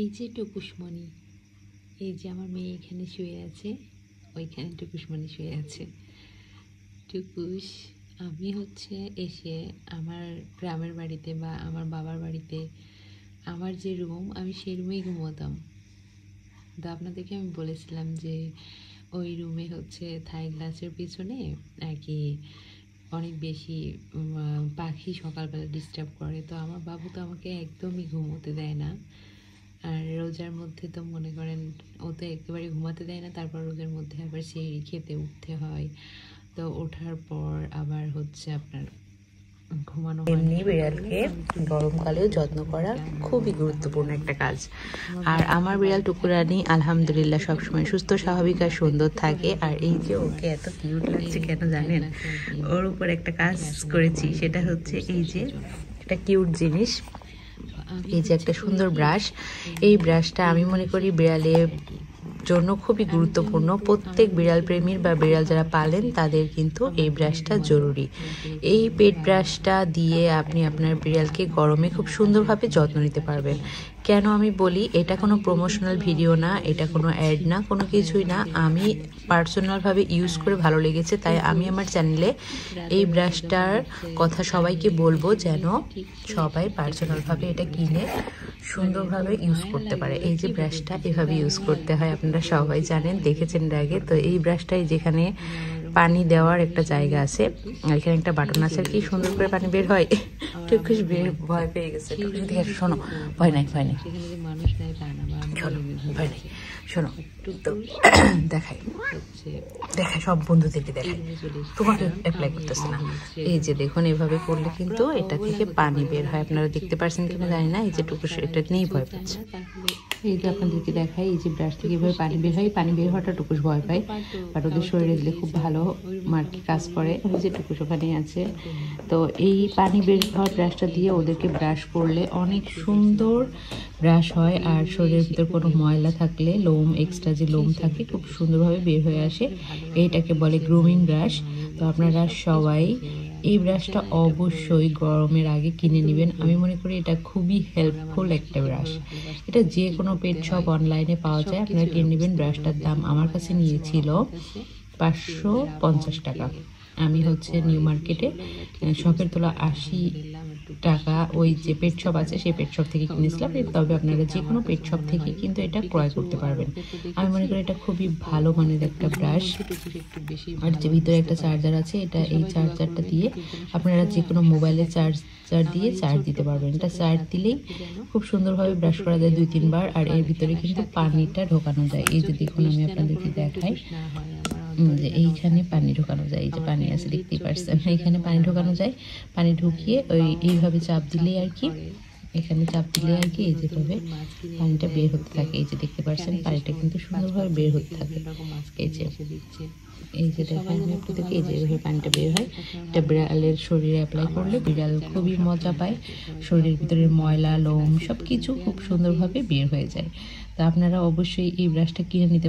এই যে টুকুসমণি, এই যে আমার মেয়ে এখানে শুয়ে আছে, ওইখানে টুকুসমণি শুয়ে আছে। টুকুস, আমি এসে আমার গ্রামের বাড়িতে বা আমার বাবার বাড়িতে আমার যে রুম, আমি সেই রুমেই ঘুমোতাম। তো আপনাদেরকে আমি বলেছিলাম যে ওই রুমে থাই গ্লাসের পিছনে আর কি অনেক বেশি পাখি সকালবেলা ডিস্টার্ব করে। তো আমার বাবু তো আমাকে একদমই ঘুমোতে দেয় না। আর রোজার মধ্যে তো মনে করেন ও তো একেবারে ঘুমাতে দেয় না, তারপর রোজার মধ্যে আবার সেহরি খেতে উঠতে হয়। তো ওঠার পর আবার আপনার ঘুমানো। এমনি বিড়ালকে গরমকালেও যত্ন করা খুবই গুরুত্বপূর্ণ একটা কাজ। আর আমার বিড়াল টুকুরানি আলহামদুলিল্লাহ সবসময় সুস্থ স্বাভাবিক আর সুন্দর থাকে। আর এই যে ওকে এত কিউট লাগছে কেন জানেন? ওর উপর একটা কাজ করেছি, সেটা এই যে একটা কিউট জিনিস, এই যে একটা সুন্দর ব্রাশ। এই ব্রাশটা আমি মনে করি বিড়ালের জন্য খুবই গুরুত্বপূর্ণ। প্রত্যেক বিড়াল প্রেমীর বা বিড়াল যারা পালেন তাদের কিন্তু এই ব্রাশটা জরুরি। এই পেট ব্রাশটা দিয়ে আপনি আপনার বিড়ালকে গরমে খুব সুন্দরভাবে যত্ন নিতে পারবেন। কেন আমি বলি, এটা কোনো প্রমোশনাল ভিডিও না, এটা কোনো অ্যাড না, কোনো কিছুই না। আমি পার্সোনালভাবে ইউজ করে ভালো লেগেছে, তাই আমি আমার চ্যানেলে এই ব্রাশটার কথা সবাইকে বলবো যেন সবাই পার্সোনালভাবে এটা কিনে সুন্দরভাবে ইউজ করতে পারে। এই যে ব্রাশটা এভাবে ইউজ করতে হয়, আপনারা সবাই জানেন, দেখেছেন এর আগে। তো এই ব্রাশটাই যেখানে পানি দেওয়ার একটা জায়গা আছে, এখানে একটা বাটন আছে, আর কি সুন্দর করে পানি বের হয়। টুকুস ভয় পেয়ে গেছে। টুকুস দিকে শোনো, ভয় নাই, ভয় নাই, ভয় নাই, শোনো। তো দেখাই দেখাই সব বন্ধুদেরকে দেখাই, তোমাকে অ্যাপ্লাই করতেছে না। এই যে দেখুন, এভাবে করলে কিন্তু এটা থেকে পানি বের হয়। আপনারা দেখতে পাচ্ছেন কিনা জানি না। এই যে টুকুস এটা নিয়েই ভয় পাচ্ছে। এই যে আপনাদেরকে দেখাই, এই যে ব্রাশ থেকে এভাবে পানি বের হয়। পানি বের হওয়াটা টুকুস ভয় পায়, বাট ওদের শরীরে দিলে খুব ভালো মার্কি কাজ করে। ওই যে টুকুস ওখানেই আছে। তো এই পানি বের হওয়ার ব্রাশটা দিয়ে ওদেরকে ব্রাশ করলে অনেক সুন্দর ব্রাশ হয়। আর শরীরের ভিতর কোনো ময়লা থাকলে, লোম, এক্সট্রা যে লোম থাকে, খুব সুন্দরভাবে বের হয়ে আসে। এইটাকে বলে গ্রুমিং ব্রাশ। তো আপনারা সবাই এই ব্রাশটা অবশ্যই গরমের আগে কিনে নেবেন। আমি মনে করি এটা খুবই হেল্পফুল একটা ব্রাশ। এটা যে কোনো পেট শপ অনলাইনে পাওয়া যায়, আপনারা কিনে নেবেন। ব্রাশটার দাম আমার কাছে নিয়েছিল 550 টাকা। আমি নিউ মার্কেটে শপের তোলা 80 টাকা ওই যে পেট শপ আছে সেই পেট শপ থেকে কিনেছিলাম। তবে আপনারা যে কোনো পেট শপ থেকে কিন্তু এটা ক্রয় করতে পারবেন। আমি মনে করি এটা খুবই ভালো মানের একটা ব্রাশ। আর যে ভিতরে একটা চার্জার আছে, এটা এই চার্জারটা দিয়ে আপনারা যে কোনো মোবাইলের চার্জার দিয়ে চার্জ দিতে পারবেন। এটা চার্জ দিলেই খুব সুন্দরভাবে ব্রাশ করা যায় 2-3 বার। আর এর ভিতরে কিন্তু পানিটা ঢোকানো যায়। এই যে দেখুন, আমি আপনাদেরকে দেখাই যে এইখানে পানি ঢোকানো যায়। এই যে পানি আছে, দেখতেই পারছেন, এইখানে পানি ঢোকানো যায়। পানি ঢুকিয়ে এইভাবে চাপ দিলে আর কি, এখানে চাপ দিলে আর কি এই যেভাবে পানিটা বের হতে থাকে। এই যে দেখতে পাচ্ছেন, পানিটা কিন্তু সুন্দরভাবে বের হতে থাকে। এই যে দেখেন আমি আপনাদেরকে, এই যে এইভাবে পানিটা বের হয়। এটা বিড়ালের শরীরে অ্যাপ্লাই করলে বিড়াল খুবই মজা পায়। শরীরের ভিতরে ময়লা, লোম সব কিছু খুব সুন্দরভাবে বের হয়ে যায়। তো আপনারা অবশ্যই এই ব্রাশটা কিনে নিতে